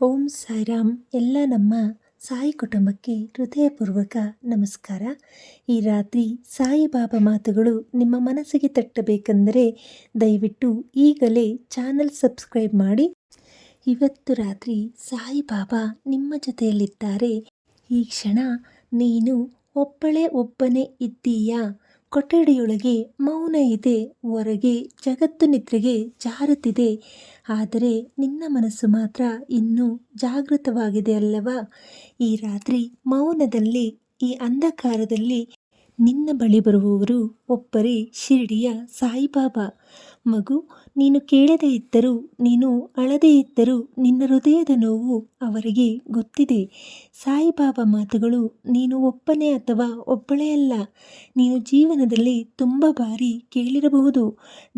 ಓಂ ಸಾಯಿರಾಮ್. ಎಲ್ಲ ನಮ್ಮ ಸಾಯಿ ಕುಟುಂಬಕ್ಕೆ ಹೃದಯಪೂರ್ವಕ ನಮಸ್ಕಾರ. ಈ ರಾತ್ರಿ ಸಾಯಿಬಾಬಾ ಮಾತುಗಳು ನಿಮ್ಮ ಮನಸ್ಸಿಗೆ ತಟ್ಟಬೇಕೆಂದರೆ ದಯವಿಟ್ಟು ಈಗಲೇ ಚಾನಲ್ ಸಬ್ಸ್ಕ್ರೈಬ್ ಮಾಡಿ. ಇವತ್ತು ರಾತ್ರಿ ಸಾಯಿಬಾಬಾ ನಿಮ್ಮ ಜೊತೆಯಲ್ಲಿದ್ದಾರೆ. ಈ ಕ್ಷಣ ನೀನು ಒಬ್ಬನೇ ಇದ್ದೀಯಾ? ಕೊಠಡಿಯೊಳಗೆ ಮೌನ ಇದೆ, ಹೊರಗೆ ಜಗತ್ತು ನಿದ್ರೆಗೆ ಜಾರುತ್ತಿದೆ. ಆದರೆ ನಿನ್ನ ಮನಸ್ಸು ಮಾತ್ರ ಇನ್ನೂ ಜಾಗೃತವಾಗಿದೆ ಅಲ್ಲವಾ? ಈ ರಾತ್ರಿ ಮೌನದಲ್ಲಿ, ಈ ಅಂಧಕಾರದಲ್ಲಿ ನಿನ್ನ ಬಳಿ ಬರುವವರು ಒಬ್ಬರೇ ಶಿರಡಿಯ ಸಾಯಿಬಾಬಾ. ಮಗು, ನೀನು ಕೇಳದೇ ಇದ್ದರೂ, ನೀನು ಅಳದೇ ಇದ್ದರೂ ನಿನ್ನ ಹೃದಯದ ನೋವು ಅವರಿಗೆ ಗೊತ್ತಿದೆ. ಸಾಯಿಬಾಬಾ ಮಾತುಗಳು ನೀನು ಒಬ್ಬನೇ ಅಥವಾ ಒಬ್ಬಳೇ ಅಲ್ಲ, ನೀನು ಜೀವನದಲ್ಲಿ ತುಂಬ ಬಾರಿ ಕೇಳಿರಬಹುದು.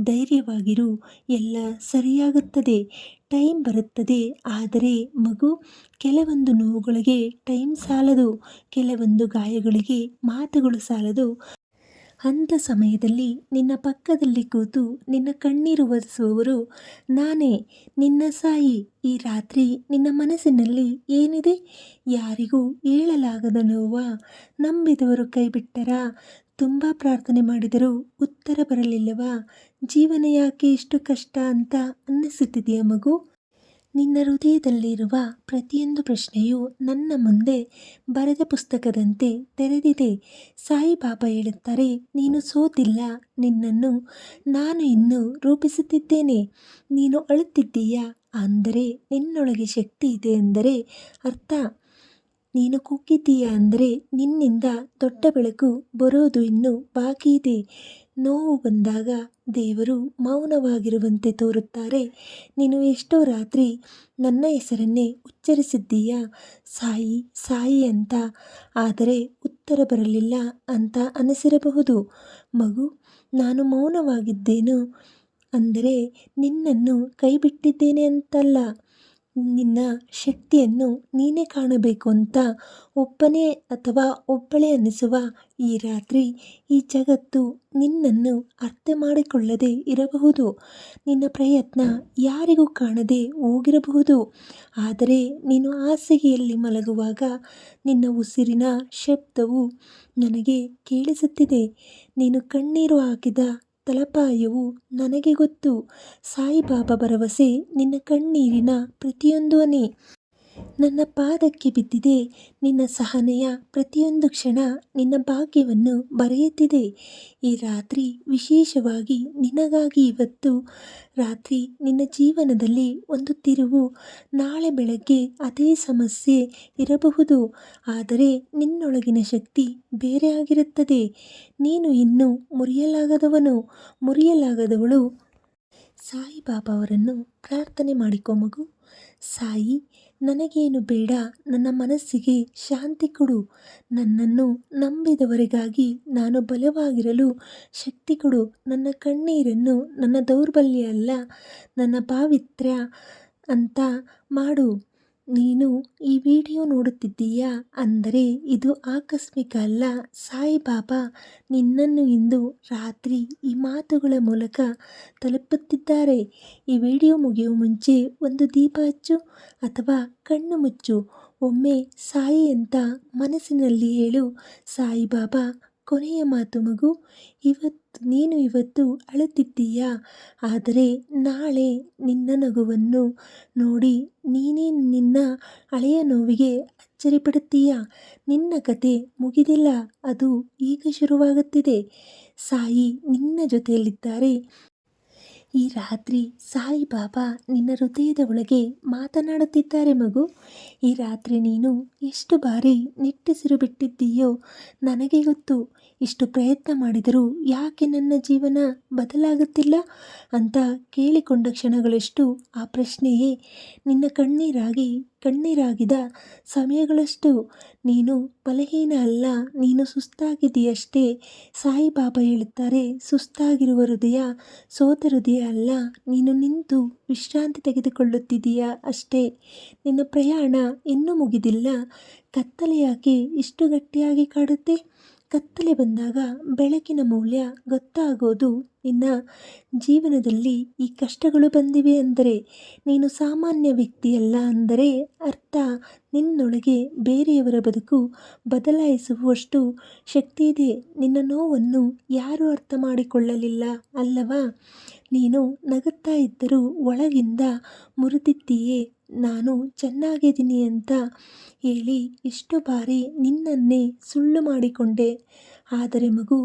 ಧೈರ್ಯವಾಗಿರು, ಎಲ್ಲ ಸರಿಯಾಗುತ್ತದೆ, ಟೈಮ್ ಬರುತ್ತದೆ. ಆದರೆ ಮಗು, ಕೆಲವೊಂದು ನೋವುಗಳಿಗೆ ಟೈಮ್ ಸಾಲದು, ಕೆಲವೊಂದು ಗಾಯಗಳಿಗೆ ಮಾತುಗಳು ಸಾಲದು. ಅಂಥ ಸಮಯದಲ್ಲಿ ನಿನ್ನ ಪಕ್ಕದಲ್ಲಿ ಕೂತು ನಿನ್ನ ಕಣ್ಣೀರು ಒರೆಸುವವರು ನಾನೇ, ನಿನ್ನ ಸಾಯಿ. ಈ ರಾತ್ರಿ ನಿನ್ನ ಮನಸ್ಸಿನಲ್ಲಿ ಏನಿದೆ? ಯಾರಿಗೂ ಹೇಳಲಾಗದ ನೋವಾ? ನಂಬಿದವರು ಕೈಬಿಟ್ಟರಾ? ತುಂಬ ಪ್ರಾರ್ಥನೆ ಮಾಡಿದರೂ ಉತ್ತರ ಬರಲಿಲ್ಲವಾ? ಜೀವನ ಯಾಕೆ ಇಷ್ಟು ಕಷ್ಟ ಅಂತ ಅನ್ನಿಸುತ್ತಿದೆಯಾ ಮಗು? ನಿನ್ನ ಹೃದಯದಲ್ಲಿರುವ ಪ್ರತಿಯೊಂದು ಪ್ರಶ್ನೆಯು ನನ್ನ ಮುಂದೆ ಬರೆದ ಪುಸ್ತಕದಂತೆ ತೆರೆದಿದೆ. ಸಾಯಿಬಾಬಾ ಹೇಳುತ್ತಾರೆ, ನೀನು ಸೋತಿಲ್ಲ, ನಿನ್ನನ್ನು ನಾನು ಇನ್ನೂ ರೂಪಿಸುತ್ತಿದ್ದೇನೆ. ನೀನು ಅಳುತ್ತಿದ್ದೀಯಾ ಅಂದರೆ ನಿನ್ನೊಳಗೆ ಶಕ್ತಿ ಇದೆ ಎಂದರೆ ಅರ್ಥ. ನೀನು ಕುಗ್ಗಿದ್ದೀಯಾ ಅಂದರೆ ನಿನ್ನಿಂದ ದೊಡ್ಡ ಬೆಳಕು ಬರೋದು ಇನ್ನೂ ಬಾಕಿ ಇದೆ. ನೋವು ಬಂದಾಗ ದೇವರು ಮೌನವಾಗಿರುವಂತೆ ತೋರುತ್ತಾರೆ. ನೀನು ಎಷ್ಟೋ ರಾತ್ರಿ ನನ್ನ ಹೆಸರನ್ನೇ ಉಚ್ಚರಿಸಿದ್ದೀಯಾ, ಸಾಯಿ ಸಾಯಿ ಅಂತ, ಆದರೆ ಉತ್ತರ ಬರಲಿಲ್ಲ ಅಂತ ಅನಿಸಿರಬಹುದು. ಮಗು, ನಾನು ಮೌನವಾಗಿದ್ದೇನು ಅಂದರೆ ನಿನ್ನನ್ನು ಕೈಬಿಟ್ಟಿದ್ದೇನೆ ಅಂತಲ್ಲ. ನಿನ್ನ ಶಕ್ತಿಯನ್ನು ನೀನೇ ಕಾಣಬೇಕು ಅಂತ ಒಬ್ಬನೇ ಅಥವಾ ಒಬ್ಬಳೇ ಅನ್ನಿಸುವ ಈ ರಾತ್ರಿ ಈ ಜಗತ್ತು ನಿನ್ನನ್ನು ಅರ್ಥ ಮಾಡಿಕೊಳ್ಳದೆ ಇರಬಹುದು. ನಿನ್ನ ಪ್ರಯತ್ನ ಯಾರಿಗೂ ಕಾಣದೆ ಹೋಗಿರಬಹುದು. ಆದರೆ ನೀನು ಹಾಸಿಗೆಯಲ್ಲಿ ಮಲಗುವಾಗ ನಿನ್ನ ಉಸಿರಿನ ಶಬ್ದವು ನನಗೆ ಕೇಳಿಸುತ್ತಿದೆ. ನೀನು ಕಣ್ಣೀರು ಹಾಕಿದ ತಳಪಾಯವು ನನಗೆ ಗೊತ್ತು. ಸಾಯಿಬಾಬಾ ಭರವಸೆ ನಿನ್ನ ಕಣ್ಣೀರಿನ ಪ್ರತಿಯೊಂದು ಹನಿ ನನ್ನ ಪಾದಕ್ಕೆ ಬಿದ್ದಿದೆ. ನಿನ್ನ ಸಹನೆಯ ಪ್ರತಿಯೊಂದು ಕ್ಷಣ ನಿನ್ನ ಭಾಗ್ಯವನ್ನು ಬರೆಯುತ್ತಿದೆ. ಈ ರಾತ್ರಿ ವಿಶೇಷವಾಗಿ ನಿನಗಾಗಿ. ಇವತ್ತು ರಾತ್ರಿ ನಿನ್ನ ಜೀವನದಲ್ಲಿ ಒಂದು ತಿರುವು. ನಾಳೆ ಬೆಳಗ್ಗೆ ಅದೇ ಸಮಸ್ಯೆ ಇರಬಹುದು, ಆದರೆ ನಿನ್ನೊಳಗಿನ ಶಕ್ತಿ ಬೇರೆ ಆಗಿರುತ್ತದೆ. ನೀನು ಇನ್ನೂ ಮುರಿಯಲಾಗದವಳು. ಸಾಯಿಬಾಬಾ ಅವರನ್ನು ಪ್ರಾರ್ಥನೆ ಮಾಡಿಕೊ ಮಗು. ಸಾಯಿ, ನನಗೇನು ಬೇಡ, ನನ್ನ ಮನಸ್ಸಿಗೆ ಶಾಂತಿ ಕೊಡು. ನನ್ನನ್ನು ನಂಬಿದವರಿಗಾಗಿ ನಾನು ಬಲವಾಗಿರಲು ಶಕ್ತಿ ಕೊಡು. ನನ್ನ ಕಣ್ಣೀರನ್ನು ನನ್ನ ದೌರ್ಬಲ್ಯ ಅಲ್ಲ, ನನ್ನ ಪಾವಿತ್ರ್ಯ ಅಂತ ಮಾಡು. ನೀನು ಈ ವಿಡಿಯೋ ನೋಡುತ್ತಿದ್ದೀಯಾ ಅಂದರೆ ಇದು ಆಕಸ್ಮಿಕ ಅಲ್ಲ. ಸಾಯಿಬಾಬಾ ನಿನ್ನನ್ನು ಇಂದು ರಾತ್ರಿ ಈ ಮಾತುಗಳ ಮೂಲಕ ತಲುಪುತ್ತಿದ್ದಾರೆ. ಈ ವಿಡಿಯೋ ಮುಗಿಯುವ ಮುಂಚೆ ಒಂದು ದೀಪ ಹಚ್ಚು ಅಥವಾ ಕಣ್ಣು ಮುಚ್ಚು. ಒಮ್ಮೆ ಸಾಯಿ ಅಂತ ಮನಸ್ಸಿನಲ್ಲಿ ಹೇಳು. ಸಾಯಿಬಾಬಾ ಕೊನೆಯ ಮಾತು ಮಗು. ನೀನು ಇವತ್ತು ಅಳುತ್ತಿದ್ದೀಯಾ, ಆದರೆ ನಾಳೆ ನಿನ್ನ ನಗುವನ್ನು ನೋಡಿ ನೀನೇ ನಿನ್ನ ಹಳೆಯ ನೋವಿಗೆ ಅಚ್ಚರಿಪಡುತ್ತೀಯಾ? ನಿನ್ನ ಕತೆ ಮುಗಿದಿಲ್ಲ, ಅದು ಈಗ ಶುರುವಾಗುತ್ತಿದೆ. ಸಾಯಿ ನಿನ್ನ ಜೊತೆಯಲ್ಲಿದ್ದಾರೆ. ಈ ರಾತ್ರಿ ಸಾಯಿಬಾಬಾ ನಿನ್ನ ಹೃದಯದ ಒಳಗೆ ಮಾತನಾಡುತ್ತಿದ್ದಾರೆ ಮಗು. ಈ ರಾತ್ರಿ ನೀನು ಎಷ್ಟು ಬಾರಿ ನಿಟ್ಟುಸಿರು ಬಿಟ್ಟಿದ್ದೀಯೋ ನನಗೆ ಗೊತ್ತು. ಇಷ್ಟು ಪ್ರಯತ್ನ ಮಾಡಿದರೂ ಯಾಕೆ ನನ್ನ ಜೀವನ ಬದಲಾಗುತ್ತಿಲ್ಲ ಅಂತ ಕೇಳಿಕೊಂಡ ಕ್ಷಣಗಳಷ್ಟು ಆ ಪ್ರಶ್ನೆಯೇ ನಿನ್ನ ಕಣ್ಣೀರಾಗಿದ ಸಮಯಗಳಷ್ಟು. ನೀನು ಬಲಹೀನ ಅಲ್ಲ, ನೀನು ಸುಸ್ತಾಗಿದೆಯಷ್ಟೇ. ಸಾಯಿಬಾಬಾ ಹೇಳುತ್ತಾರೆ, ಸುಸ್ತಾಗಿರುವ ಹೃದಯ ಸೋತ ಹೃದಯ ಅಲ್ಲ, ನೀನು ನಿಂತು ವಿಶ್ರಾಂತಿ ತೆಗೆದುಕೊಳ್ಳುತ್ತಿದೆಯಾ ಅಷ್ಟೇ. ನಿನ್ನ ಪ್ರಯಾಣ ಇನ್ನೂ ಮುಗಿದಿಲ್ಲ. ಕತ್ತಲೆ ಯಾಕೆ ಇಷ್ಟು ಗಟ್ಟಿಯಾಗಿ ಕಾಡುತ್ತೆ? ಕತ್ತಲೆ ಬಂದಾಗ ಬೆಳಕಿನ ಮೌಲ್ಯ ಗೊತ್ತಾಗೋದು ನಿನ್ನ ಜೀವನದಲ್ಲಿ ಈ ಕಷ್ಟಗಳು ಬಂದಿವೆ ಅಂದರೆ, ನೀನು ಸಾಮಾನ್ಯ ವ್ಯಕ್ತಿಯಲ್ಲ ಅಂದರೆ ಅರ್ಥ ನಿನ್ನೊಳಗೆ ಬೇರೆಯವರ ಬದುಕು ಬದಲಾಯಿಸುವಷ್ಟು ಶಕ್ತಿ ಇದೆ. ನಿನ್ನ ನೋವನ್ನು ಯಾರೂ ಅರ್ಥ ಮಾಡಿಕೊಳ್ಳಲಿಲ್ಲ ಅಲ್ಲವಾ? ನೀನು ನಗುತ್ತಾ ಇದ್ದರೂ ಒಳಗಿಂದ ಮುರಿದಿದ್ದೀಯೆ. ನಾನು ಚೆನ್ನಾಗಿದ್ದೀನಿ ಅಂತ ಹೇಳಿ ಎಷ್ಟು ಬಾರಿ ನಿನ್ನನ್ನೇ ಸುಳ್ಳು ಮಾಡಿಕೊಂಡೆ. ಆದರೆ ಮಗು,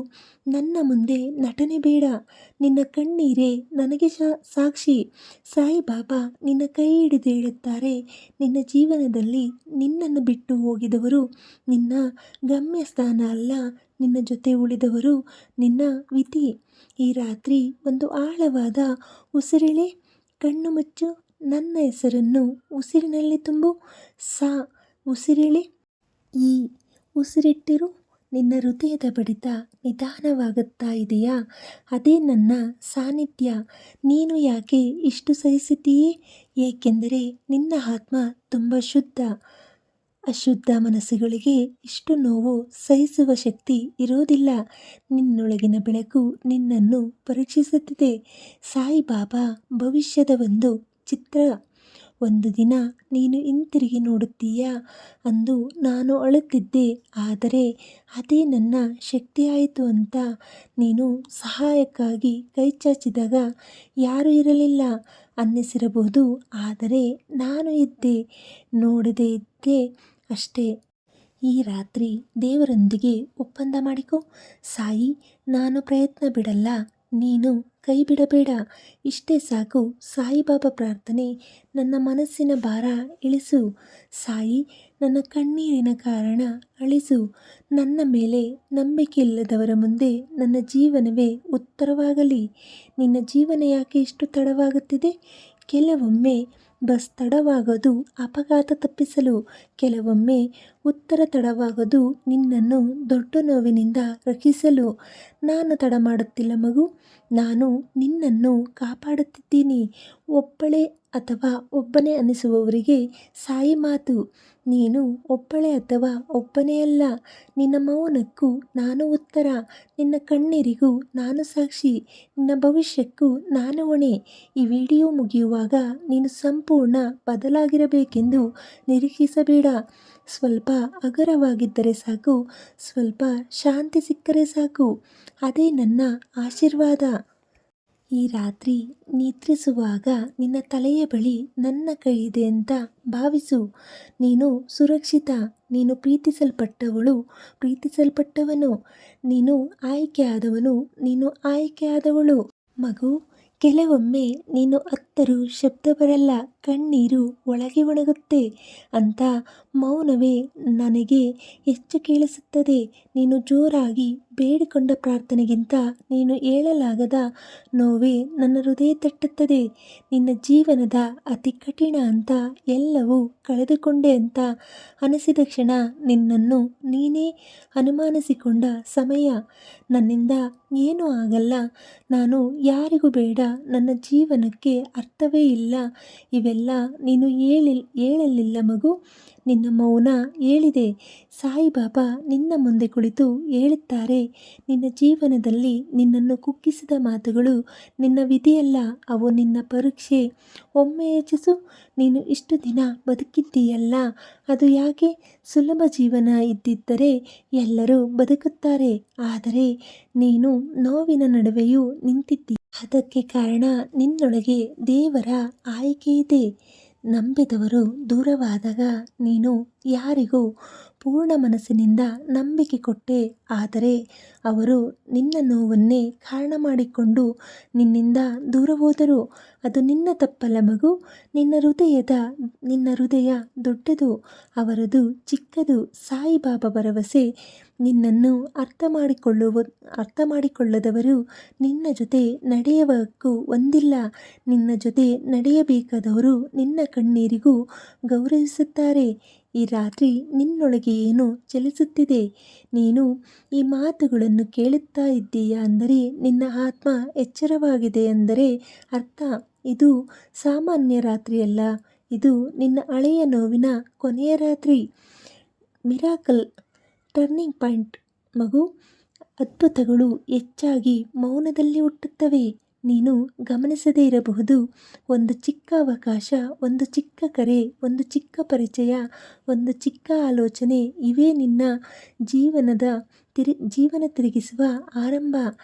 ನನ್ನ ಮುಂದೆ ನಟನೆ ಬೇಡ. ನಿನ್ನ ಕಣ್ಣೀರೇ ನನಗೆ ಸಾಕ್ಷಿ. ಸಾಯಿಬಾಬಾ ನಿನ್ನ ಕೈ ಹಿಡಿದು ಹೇಳುತ್ತಾರೆ, ನಿನ್ನ ಜೀವನದಲ್ಲಿ ನಿನ್ನನ್ನು ಬಿಟ್ಟು ಹೋಗಿದವರು ನಿನ್ನ ಗಮ್ಯಸ್ಥಾನ ಅಲ್ಲ, ನಿನ್ನ ಜೊತೆ ಉಳಿದವರು ನಿನ್ನ ವಿಧಿ. ಈ ರಾತ್ರಿ ಒಂದು ಆಳವಾದ ಉಸಿರೆಳೆ, ಕಣ್ಣು ಮುಚ್ಚು, ನನ್ನ ಹೆಸರನ್ನು ಉಸಿರಿನಲ್ಲಿ ತುಂಬು. ಸಾ ಉಸಿರೆಳೆ, ಈ ಉಸಿರಿಟ್ಟಿರು. ನಿನ್ನ ಹೃದಯದ ಬಡಿತ ನಿಧಾನವಾಗುತ್ತಾ ಇದೆಯಾ? ಅದೇ ನನ್ನ ಸಾನ್ನಿಧ್ಯ. ನೀನು ಯಾಕೆ ಇಷ್ಟು ಸಹಿಸಿದ್ದೀಯೆ? ಏಕೆಂದರೆ ನಿನ್ನ ಆತ್ಮ ತುಂಬ ಶುದ್ಧ. ಅಶುದ್ಧ ಮನಸ್ಸುಗಳಿಗೆ ಇಷ್ಟು ನೋವು ಸಹಿಸುವ ಶಕ್ತಿ ಇರೋದಿಲ್ಲ. ನಿನ್ನೊಳಗಿನ ಬೆಳಕು ನಿನ್ನನ್ನು ಪರೀಕ್ಷಿಸುತ್ತಿದೆ. ಸಾಯಿಬಾಬಾ ಭವಿಷ್ಯದ ಒಂದು ಚಿತ್ರ. ಒಂದು ದಿನ ನೀನು ಹಿಂತಿರುಗಿ ನೋಡುತ್ತೀಯಾ? ಅಂದು ನಾನು ಅಳುತ್ತಿದ್ದೆ, ಆದರೆ ಅದೇ ನನ್ನ ಶಕ್ತಿಯಾಯಿತು ಅಂತ. ನೀನು ಸಹಾಯಕ್ಕಾಗಿ ಕೈ ಚಾಚಿದಾಗ ಯಾರೂ ಇರಲಿಲ್ಲ ಅನ್ನಿಸಿರಬಹುದು, ಆದರೆ ನಾನು ಇದ್ದೆ, ನೋಡದೇ ಇದ್ದೆ ಅಷ್ಟೇ. ಈ ರಾತ್ರಿ ದೇವರೊಂದಿಗೆ ಒಪ್ಪಂದ ಮಾಡಿಕೊ. ಸಾಯಿ, ನಾನು ಪ್ರಯತ್ನ ಬಿಡಲ್ಲ, ನೀನು ಕೈ ಬಿಡಬೇಡ. ಇಷ್ಟೇ ಸಾಕು. ಸಾಯಿಬಾಬಾ ಪ್ರಾರ್ಥನೆ. ನನ್ನ ಮನಸ್ಸಿನ ಭಾರ ಇಳಿಸು. ಸಾಯಿ, ನನ್ನ ಕಣ್ಣೀರಿನ ಕಾರಣ ಅಳಿಸು. ನನ್ನ ಮೇಲೆ ನಂಬಿಕೆ ಇಲ್ಲದವರ ಮುಂದೆ ನನ್ನ ಜೀವನವೇ ಉತ್ತರವಾಗಲಿ. ನಿನ್ನ ಜೀವನ ಯಾಕೆ ಇಷ್ಟು ತಡವಾಗುತ್ತಿದೆ? ಕೆಲವೊಮ್ಮೆ ಬಸ್ ತಡವಾಗೋದು ಅಪಘಾತ ತಪ್ಪಿಸಲು, ಕೆಲವೊಮ್ಮೆ ಉತ್ತರ ತಡವಾಗೋದು ನಿನ್ನನ್ನು ದೊಡ್ಡ ನೋವಿನಿಂದ ರಕ್ಷಿಸಲು. ನಾನು ತಡ ಮಾಡುತ್ತಿಲ್ಲ ಮಗು, ನಾನು ನಿನ್ನನ್ನು ಕಾಪಾಡುತ್ತಿದ್ದೀನಿ. ಒಬ್ಬಳೇ ಅಥವಾ ಒಬ್ಬನೇ ಅನಿಸುವವರಿಗೆ ಸಾಯಿ ಮಾತು, ನೀನು ಒಬ್ಬಳೇ ಅಥವಾ ಒಬ್ಬನೇ ಅಲ್ಲ. ನಿನ್ನ ಮೌನಕ್ಕೂ ನಾನು ಉತ್ತರ, ನಿನ್ನ ಕಣ್ಣೀರಿಗೂ ನಾನು ಸಾಕ್ಷಿ, ನಿನ್ನ ಭವಿಷ್ಯಕ್ಕೂ ನಾನು ಹೊಣೆ. ಈ ವಿಡಿಯೋ ಮುಗಿಯುವಾಗ ನೀನು ಸಂಪೂರ್ಣ ಬದಲಾಗಿರಬೇಕೆಂದು ನಿರೀಕ್ಷಿಸಬೇಡ. ಸ್ವಲ್ಪ ಹಗುರವಾಗಿದ್ದರೆ ಸಾಕು, ಸ್ವಲ್ಪ ಶಾಂತಿ ಸಿಕ್ಕರೆ ಸಾಕು, ಅದೇ ನನ್ನ ಆಶೀರ್ವಾದ. ಈ ರಾತ್ರಿ ನಿದ್ರಿಸುವಾಗ ನಿನ್ನ ತಲೆಯ ಬಳಿ ನನ್ನ ಕೈ ಇದೆ ಅಂತ ಭಾವಿಸು. ನೀನು ಸುರಕ್ಷಿತ. ನೀನು ಪ್ರೀತಿಸಲ್ಪಟ್ಟವಳು, ಪ್ರೀತಿಸಲ್ಪಟ್ಟವನು. ನೀನು ಆಯ್ಕೆಯಾದವನು, ನೀನು ಆಯ್ಕೆಯಾದವಳು. ಮಗು, ಕೆಲವೊಮ್ಮೆ ನೀನು ಅತ್ತರೂ ಶಬ್ದ ಬರಲ್ಲ, ಕಣ್ಣೀರು ಒಳಗೆ ಒಣಗುತ್ತೆ ಅಂತ ಮೌನವೇ ನನಗೆ ಹೆಚ್ಚು ಕೇಳಿಸುತ್ತದೆ. ನೀನು ಜೋರಾಗಿ ಬೇಡಿಕೊಂಡ ಪ್ರಾರ್ಥನೆಗಿಂತ ನೀನು ಹೇಳಲಾಗದ ನೋವೇ ನನ್ನ ಹೃದಯ ತಟ್ಟುತ್ತದೆ. ನಿನ್ನ ಜೀವನದ ಅತಿ ಕಠಿಣ ಅಂತ, ಎಲ್ಲವೂ ಕಳೆದುಕೊಂಡೆ ಅಂತ ಅನಿಸಿದ ಕ್ಷಣ ನಿನ್ನನ್ನು ನೀನೇ ಅನುಮಾನಿಸಿಕೊಂಡ ಸಮಯ. ನನ್ನಿಂದ ಏನೂ ಆಗಲ್ಲ, ನಾನು ಯಾರಿಗೂ ಬೇಡ, ನನ್ನ ಜೀವನಕ್ಕೆ ಅರ್ಥವೇ ಇಲ್ಲ, ಇವೆಲ್ಲ ನೀನು ಹೇಳಲಿಲ್ಲ ಮಗು. ನಿನ್ನ ಮೌನ ಹೇಳಿದೆ. ಸಾಯಿಬಾಬಾ ನಿನ್ನ ಮುಂದೆ ಕುಳಿತು ಹೇಳುತ್ತಾರೆ, ನಿನ್ನ ಜೀವನದಲ್ಲಿ ನಿನ್ನನ್ನು ಕುಗ್ಗಿಸಿದ ಮಾತುಗಳು ನಿನ್ನ ವಿಧಿಯಲ್ಲ, ಅವು ನಿನ್ನ ಪರೀಕ್ಷೆ. ಒಮ್ಮೆ ಯೋಚಿಸು, ನೀನು ಇಷ್ಟು ದಿನ ಬದುಕಿದ್ದೀಯಲ್ಲ, ಅದು ಯಾಕೆ? ಸುಲಭ ಜೀವನ ಇದ್ದಿದ್ದರೆ ಎಲ್ಲರೂ ಬದುಕುತ್ತಾರೆ, ಆದರೆ ನೀನು ನೋವಿನ ನಡುವೆಯೂ ನಿಂತಿದ್ದೀಯ. ಅದಕ್ಕೆ ಕಾರಣ ನಿನ್ನೊಳಗೆ ದೇವರ ಆಯ್ಕೆ ಇದೆ. ನಂಬಿದವರು ದೂರವಾದಾಗ ನೀನು ಯಾರಿಗೂ ಪೂರ್ಣ ಮನಸ್ಸಿನಿಂದ ನಂಬಿಕೆ ಕೊಟ್ಟೆ, ಆದರೆ ಅವರು ನಿನ್ನ ನೋವನ್ನೇ ಕಾರಣ ಮಾಡಿಕೊಂಡು ನಿನ್ನಿಂದ ದೂರ ಹೋದರು. ಅದು ನಿನ್ನ ತಪ್ಪಲ್ಲ ಮಗು. ನಿನ್ನ ಹೃದಯ ದೊಡ್ಡದು, ಅವರದು ಚಿಕ್ಕದು. ಸಾಯಿಬಾಬಾ ಭರವಸೆ, ನಿನ್ನನ್ನು ಅರ್ಥ ಮಾಡಿಕೊಳ್ಳದವರು ನಿನ್ನ ಜೊತೆ ನಡೆಯುವ ಹಕ್ಕು ಹೊಂದಿಲ್ಲ. ನಿನ್ನ ಜೊತೆ ನಡೆಯಬೇಕಾದವರು ನಿನ್ನ ಕಣ್ಣೀರಿಗೂ ಗೌರವಿಸುತ್ತಾರೆ. ಈ ರಾತ್ರಿ ನಿನ್ನೊಳಗೆ ಏನು ಚಲಿಸುತ್ತಿದೆ? ನೀನು ಈ ಮಾತುಗಳನ್ನು ಕೇಳುತ್ತಾ ಇದ್ದೀಯಾ ಅಂದರೆ ನಿನ್ನ ಆತ್ಮ ಎಚ್ಚರವಾಗಿದೆ ಎಂದರೆ ಅರ್ಥ. ಇದು ಸಾಮಾನ್ಯ ರಾತ್ರಿಯಲ್ಲ, ಇದು ನಿನ್ನ ಹಳೆಯ ನೋವಿನ ಕೊನೆಯ ರಾತ್ರಿ. Miracle turning point. ಮಗು, ಅದ್ಭುತಗಳು ಹೆಚ್ಚಾಗಿ ಮೌನದಲ್ಲಿ ಹುಟ್ಟುತ್ತವೆ. ನೀನು ಗಮನಿಸದೇ ಇರಬಹುದು. ಒಂದು ಚಿಕ್ಕ ಅವಕಾಶ, ಒಂದು ಚಿಕ್ಕ ಕರೆ, ಒಂದು ಚಿಕ್ಕ ಪರಿಚಯ, ಒಂದು ಚಿಕ್ಕ ಆಲೋಚನೆ ಇವೇ ನಿನ್ನ ಜೀವನ ತಿರುಗಿಸುವ ಆರಂಭ.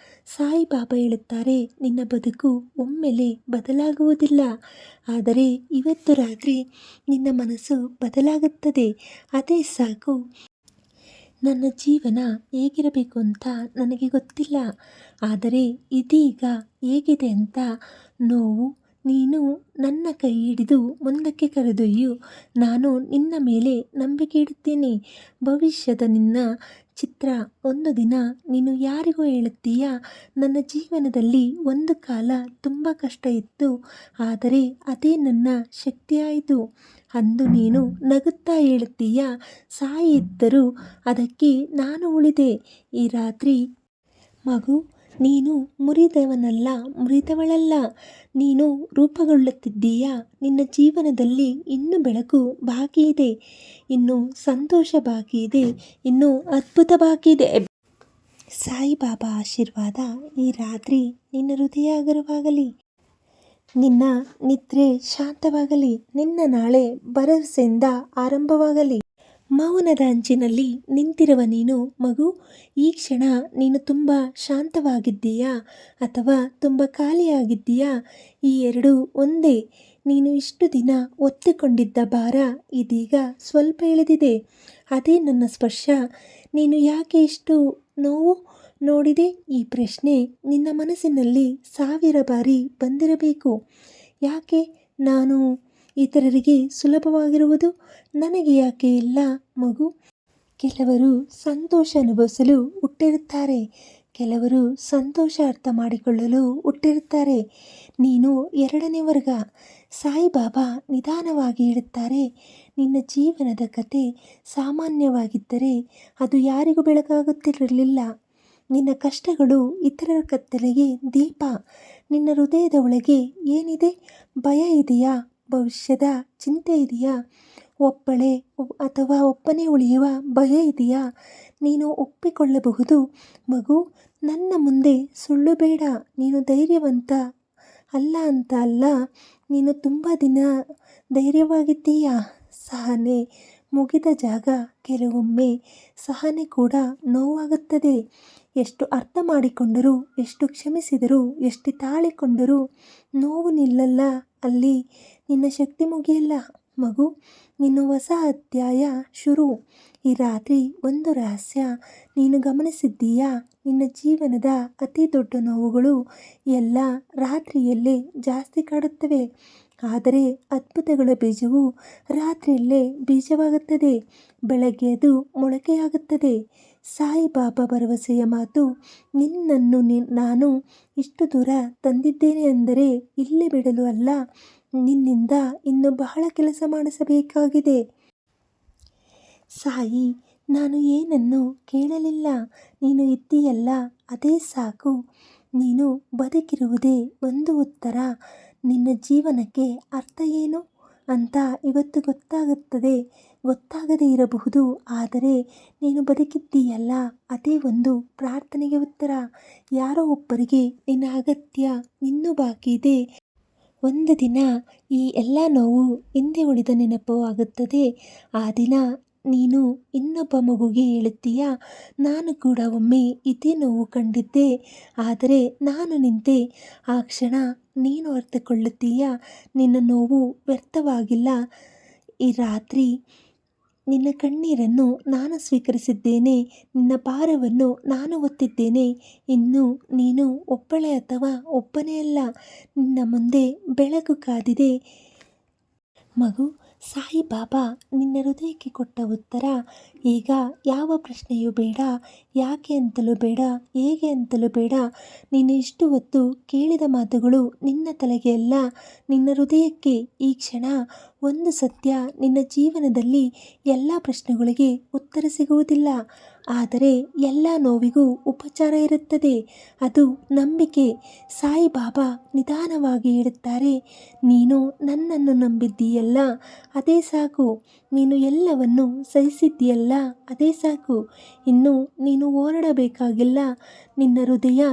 ಸಾಯಿಬಾಬಾ ಹೇಳುತ್ತಾರೆ, ನಿನ್ನ ಬದುಕು ಒಮ್ಮೆಲೆ ಬದಲಾಗುವುದಿಲ್ಲ, ಆದರೆ ಇವತ್ತು ರಾತ್ರಿ ನಿನ್ನ ಮನಸ್ಸು ಬದಲಾಗುತ್ತದೆ. ಅದೇ ಸಾಕು. ನನ್ನ ಜೀವನ ಹೇಗಿರಬೇಕು ಅಂತ ನನಗೆ ಗೊತ್ತಿಲ್ಲ, ಆದರೆ ಇದೀಗ ಹೇಗಿದೆ ಅಂತ ನೋವು. ನೀನು ನನ್ನ ಕೈ ಹಿಡಿದು ಮುಂದಕ್ಕೆ ಕರೆದೊಯ್ಯು. ನಾನು ನಿನ್ನ ಮೇಲೆ ನಂಬಿಕೆ ಇಡುತ್ತೇನೆ. ಭವಿಷ್ಯದ ನಿನ್ನ ಚಿತ್ರ ಒಂದು ದಿನ ನೀನು ಯಾರಿಗೂ ಹೇಳುತ್ತೀಯ, ನನ್ನ ಜೀವನದಲ್ಲಿ ಒಂದು ಕಾಲ ತುಂಬ ಕಷ್ಟ ಇತ್ತು, ಆದರೆ ಅದೇ ನನ್ನ ಶಕ್ತಿಯಾಯಿತು. ಅಂದು ನೀನು ನಗುತ್ತಾ ಹೇಳುತ್ತೀಯ, ಸಾಯಿ ಇದ್ದರೂ ಅದಕ್ಕೆ ನಾನು ಉಳಿದೆ. ಈ ರಾತ್ರಿ ಮಗು, ನೀನು ಮುರಿದವನಲ್ಲ, ಮುರಿದವಳಲ್ಲ. ನೀನು ರೂಪುಗೊಳ್ಳುತ್ತಿದ್ದೀಯ. ನಿನ್ನ ಜೀವನದಲ್ಲಿ ಇನ್ನೂ ಬೆಳಕು ಬಾಕಿ ಇದೆ, ಇನ್ನೂ ಸಂತೋಷ ಬಾಕಿ ಇದೆ, ಇನ್ನೂ ಅದ್ಭುತ ಬಾಕಿ ಇದೆ. ಸಾಯಿಬಾಬಾ ಆಶೀರ್ವಾದ ಈ ರಾತ್ರಿ ನಿನ್ನ ಹೃದಯಾಗರವಾಗಲಿ. ನಿನ್ನ ನಿದ್ರೆ ಶಾಂತವಾಗಲಿ. ನಿನ್ನ ನಾಳೆ ಭರವಸೆಯಿಂದ ಆರಂಭವಾಗಲಿ. ಮೌನದ ಅಂಚಿನಲ್ಲಿ ನಿಂತಿರುವ ನೀನು ಮಗು, ಈ ಕ್ಷಣ ನೀನು ತುಂಬ ಶಾಂತವಾಗಿದ್ದೀಯಾ ಅಥವಾ ತುಂಬ ಖಾಲಿಯಾಗಿದ್ದೀಯಾ? ಈ ಎರಡೂ ಒಂದೇ. ನೀನು ಇಷ್ಟು ದಿನ ಒತ್ತಿಕೊಂಡಿದ್ದ ಭಾರ ಇದೀಗ ಸ್ವಲ್ಪ ಇಳಿದಿದೆ. ಅದೇ ನನ್ನ ಸ್ಪರ್ಶ. ನೀನು ಯಾಕೆ ಇಷ್ಟು ನೋವು ನೋಡಿದೆ? ಈ ಪ್ರಶ್ನೆ ನಿನ್ನ ಮನಸ್ಸಿನಲ್ಲಿ 1000 ಬಾರಿ ಬಂದಿರಬೇಕು. ಯಾಕೆ ನಾನು ಇತರರಿಗೆ ಸುಲಭವಾಗಿರುವುದು ನನಗೆ ಯಾಕೆ ಇಲ್ಲ? ಮಗು, ಕೆಲವರು ಸಂತೋಷ ಅನುಭವಿಸಲು ಹುಟ್ಟಿರುತ್ತಾರೆ, ಕೆಲವರು ಸಂತೋಷ ಅರ್ಥ ಮಾಡಿಕೊಳ್ಳಲು ಹುಟ್ಟಿರುತ್ತಾರೆ. ನೀನು 2ನೇ ವರ್ಗ. ಸಾಯಿಬಾಬಾ ನಿಧಾನವಾಗಿ ಹೇಳುತ್ತಾರೆ, ನಿನ್ನ ಜೀವನದ ಕತೆ ಸಾಮಾನ್ಯವಾಗಿದ್ದರೆ ಅದು ಯಾರಿಗೂ ಬೆಳಕಾಗುತ್ತಿರಲಿಲ್ಲ. ನಿನ್ನ ಕಷ್ಟಗಳು ಇತರರ ಕತ್ತಲೆಗೆ ದೀಪ. ನಿನ್ನ ಹೃದಯದ ಒಳಗೆ ಏನಿದೆ? ಭಯ ಇದೆಯಾ? ಭವಿಷ್ಯದ ಚಿಂತೆ ಇದೆಯಾ? ಒಬ್ಬಳೇ ಅಥವಾ ಒಬ್ಬನೇ ಉಳಿಯುವ ಭಯ ಇದೆಯಾ? ನೀನು ಒಪ್ಪಿಕೊಳ್ಳಬಹುದು ಮಗು, ನನ್ನ ಮುಂದೆ ಸುಳ್ಳು ಬೇಡ. ನೀನು ಧೈರ್ಯವಂತ ಅಲ್ಲ ಅಂತ ಅಲ್ಲ, ನೀನು ತುಂಬ ದಿನ ಧೈರ್ಯವಾಗಿದ್ದೀಯಾ. ಸಹನೆ ಮುಗಿದ ಜಾಗ. ಕೆಲವೊಮ್ಮೆ ಸಹನೆ ಕೂಡ ನೋವಾಗುತ್ತದೆ. ಎಷ್ಟು ಅರ್ಥ ಮಾಡಿಕೊಂಡರೂ, ಎಷ್ಟು ಕ್ಷಮಿಸಿದರೂ, ಎಷ್ಟು ತಾಳಿಕೊಂಡರೂ ನೋವು ನಿಲ್ಲಲ್ಲ. ಅಲ್ಲಿ ನಿನ್ನ ಶಕ್ತಿ ಮುಗಿಯಲ್ಲ ಮಗು. ನಿನ್ನ ಹೊಸ ಅಧ್ಯಾಯ ಶುರು. ಈ ರಾತ್ರಿ ಒಂದು ರಹಸ್ಯ ನೀನು ಗಮನಿಸಿದ್ದೀಯಾ? ನಿನ್ನ ಜೀವನದ ಅತಿ ದೊಡ್ಡ ನೋವುಗಳು ಎಲ್ಲ ರಾತ್ರಿಯಲ್ಲೇ ಜಾಸ್ತಿ ಕಾಡುತ್ತವೆ, ಆದರೆ ಅದ್ಭುತಗಳ ಬೀಜವು ರಾತ್ರಿಯಲ್ಲೇ ಬೀಜವಾಗುತ್ತದೆ, ಬೆಳಗ್ಗೆ ಅದು ಮೊಳಕೆಯಾಗುತ್ತದೆ. ಸಾಯಿಬಾಬಾ ಭರವಸೆಯ ಮಾತು. ನಿನ್ನನ್ನು ನಾನು ಇಷ್ಟು ದೂರ ತಂದಿದ್ದೇನೆ ಅಂದರೆ ಇಲ್ಲೇ ಬಿಡಲು ಅಲ್ಲ, ನಿನ್ನಿಂದ ಇನ್ನೂ ಬಹಳ ಕೆಲಸ ಮಾಡಿಸಬೇಕಾಗಿದೆ. ಸಾಯಿ, ನಾನು ಏನನ್ನು ಕೇಳಲಿಲ್ಲ, ನೀನು ಇದ್ದೀಯಲ್ಲ ಅದೇ ಸಾಕು. ನೀನು ಬದುಕಿರುವುದೇ ಒಂದು ಉತ್ತರ. ನಿನ್ನ ಜೀವನಕ್ಕೆ ಅರ್ಥ ಏನು ಅಂತ ಇವತ್ತು ಗೊತ್ತಾಗುತ್ತದೆ. ಗೊತ್ತಾಗದೇ ಇರಬಹುದು, ಆದರೆ ನೀನು ಬದುಕಿದ್ದೀಯಲ್ಲ ಅದೇ ಒಂದು ಪ್ರಾರ್ಥನೆಗೆ ಉತ್ತರ. ಯಾರೋ ಒಬ್ಬರಿಗೆ ನಿನ್ನ ಅಗತ್ಯ ಇನ್ನೂ ಬಾಕಿ ಇದೆ. ಒಂದು ದಿನ ಈ ಎಲ್ಲ ನೋವು ಹಿಂದೆ ಉಳಿದ ನೆನಪು ಆಗುತ್ತದೆ. ಆ ದಿನ ನೀನು ಇನ್ನೊಬ್ಬ ಮಗುಗೆ ಹೇಳುತ್ತೀಯ, ನಾನು ಕೂಡ ಒಮ್ಮೆ ಇದೇ ನೋವು ಕಂಡಿದ್ದೆ, ಆದರೆ ನಾನು ನಿಂತೆ. ಆ ಕ್ಷಣ ನೀನು ಅರ್ಥಕೊಳ್ಳುತ್ತೀಯ, ನಿನ್ನ ನೋವು ವ್ಯರ್ಥವಾಗಿಲ್ಲ. ಈ ರಾತ್ರಿ ನಿನ್ನ ಕಣ್ಣೀರನ್ನು ನಾನು ಸ್ವೀಕರಿಸಿದ್ದೇನೆ, ನಿನ್ನ ಭಾರವನ್ನು ನಾನು ಹೊತ್ತಿದ್ದೇನೆ. ಇನ್ನು ನೀನು ಒಬ್ಬಳೇ ಅಥವಾ ಒಬ್ಬನೇ ಅಲ್ಲ, ನಿನ್ನ ಮುಂದೆ ಬೆಳಕು ಕಾದಿದೆ ಮಗು. ಸಾಯಿಬಾಬಾ ನಿನ್ನ ಹೃದಯಕ್ಕೆ ಕೊಟ್ಟ ಉತ್ತರ. ಈಗ ಯಾವ ಪ್ರಶ್ನೆಯೂ ಬೇಡ, ಯಾಕೆ ಅಂತಲೂ ಬೇಡ, ಹೇಗೆ ಅಂತಲೂ ಬೇಡ. ನೀನು ಇಷ್ಟು ಹೊತ್ತು ಕೇಳಿದ ಮಾತುಗಳು ನಿನ್ನ ತಲೆಗೆ ಅಲ್ಲ, ನಿನ್ನ ಹೃದಯಕ್ಕೆ. ಈ ಕ್ಷಣ ಒಂದು ಸತ್ಯ, ನಿನ್ನ ಜೀವನದಲ್ಲಿ ಎಲ್ಲ ಪ್ರಶ್ನೆಗಳಿಗೆ ಉತ್ತರ ಸಿಗುವುದಿಲ್ಲ, ಆದರೆ ಎಲ್ಲ ನೋವಿಗೂ ಉಪಚಾರ ಇರುತ್ತದೆ, ಅದು ನಂಬಿಕೆ. ಸಾಯಿಬಾಬಾ ನಿಧಾನವಾಗಿ ಹೇಳುತ್ತಾರೆ, ನೀನು ನನ್ನನ್ನು ನಂಬಿದ್ದೀಯಲ್ಲ, ಅದೇ ಸಾಕು. ನೀನು ಎಲ್ಲವನ್ನು ಸಹಿಸಿದ್ದೀಯಲ್ಲ, ಅದೇ ಸಾಕು. ಇನ್ನು ನೀನು ಹೋರಾಡಬೇಕಾಗಿಲ್ಲ. ನಿನ್ನ ಹೃದಯ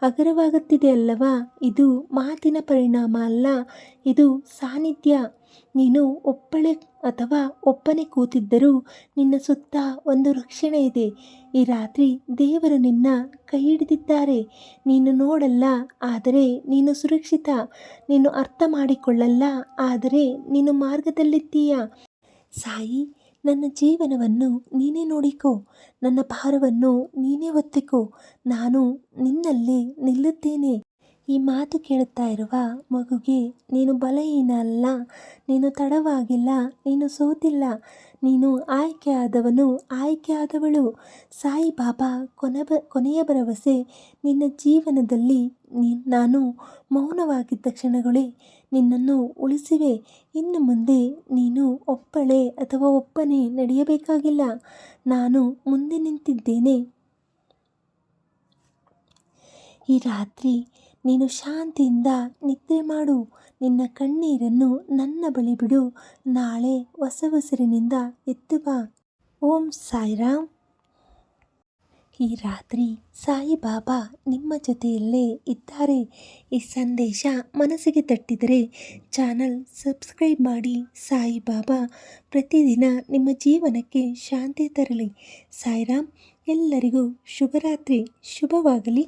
ಹಗುರವಾಗುತ್ತಿದೆ ಅಲ್ಲವಾ? ಇದು ಮಾತಿನ ಪರಿಣಾಮ ಅಲ್ಲ, ಇದು ಸಾನ್ನಿಧ್ಯ. ನೀನು ಒಬ್ಬಳೇ ಅಥವಾ ಒಬ್ಬನೇ ಕೂತಿದ್ದರೂ ನಿನ್ನ ಸುತ್ತ ಒಂದು ರಕ್ಷಣೆ ಇದೆ. ಈ ರಾತ್ರಿ ದೇವರು ನಿನ್ನ ಕೈ ಹಿಡಿದಿದ್ದಾರೆ. ನೀನು ನೋಡಲ್ಲ, ಆದರೆ ನೀನು ಸುರಕ್ಷಿತ. ನೀನು ಅರ್ಥ ಮಾಡಿಕೊಳ್ಳಲ್ಲ, ಆದರೆ ನೀನು ಮಾರ್ಗದಲ್ಲಿದ್ದೀಯ. ಸಾಯಿ, ನನ್ನ ಜೀವನವನ್ನು ನೀನೇ ನೋಡಿಕೋ, ನನ್ನ ಭಾರವನ್ನು ನೀನೇ ಹೊತ್ತಿಕೋ, ನಾನು ನಿನ್ನಲ್ಲಿ ನಿಲ್ಲುತ್ತೇನೆ. ಈ ಮಾತು ಕೇಳುತ್ತಾ ಇರುವ ಮಗುಗೆ, ನೀನು ಬಲಹೀನ ಅಲ್ಲ, ನೀನು ತಡವಾಗಿಲ್ಲ, ನೀನು ಸೋತಿಲ್ಲ, ನೀನು ಆಯ್ಕೆಯಾದವನು, ಆಯ್ಕೆಯಾದವಳು. ಸಾಯಿಬಾಬಾ ಕೊನೆಯ ಭರವಸೆ ನಿನ್ನ ಜೀವನದಲ್ಲಿ. ನಾನು ಮೌನವಾಗಿದ್ದ ಕ್ಷಣಗಳೇ ನಿನ್ನನ್ನು ಉಳಿಸಿವೆ. ಇನ್ನು ಮುಂದೆ ನೀನು ಒಬ್ಬಳೇ ಅಥವಾ ಒಬ್ಬನೇ ನಡೆಯಬೇಕಾಗಿಲ್ಲ, ನಾನು ಮುಂದೆ ನಿಂತಿದ್ದೇನೆ. ಈ ರಾತ್ರಿ ನೀನು ಶಾಂತಿಯಿಂದ ನಿದ್ರೆ ಮಾಡು. ನಿನ್ನ ಕಣ್ಣೀರನ್ನು ನನ್ನ ಬಳಿ ಬಿಡು. ನಾಳೆ ಹೊಸ ಉಸಿರಿನಿಂದ ಎದ್ದು ಬಾ. ಓಂ ಸಾಯಿರಾಮ್. ಈ ರಾತ್ರಿ ಸಾಯಿಬಾಬಾ ನಿಮ್ಮ ಜೊತೆಯಲ್ಲೇ ಇದ್ದಾರೆ. ಈ ಸಂದೇಶ ಮನಸ್ಸಿಗೆ ತಟ್ಟಿದರೆ ಚಾನಲ್ ಸಬ್ಸ್ಕ್ರೈಬ್ ಮಾಡಿ. ಸಾಯಿಬಾಬಾ ಪ್ರತಿದಿನ ನಿಮ್ಮ ಜೀವನಕ್ಕೆ ಶಾಂತಿ ತರಲಿ. ಸಾಯಿರಾಮ್. ಎಲ್ಲರಿಗೂ ಶುಭರಾತ್ರಿ. ಶುಭವಾಗಲಿ.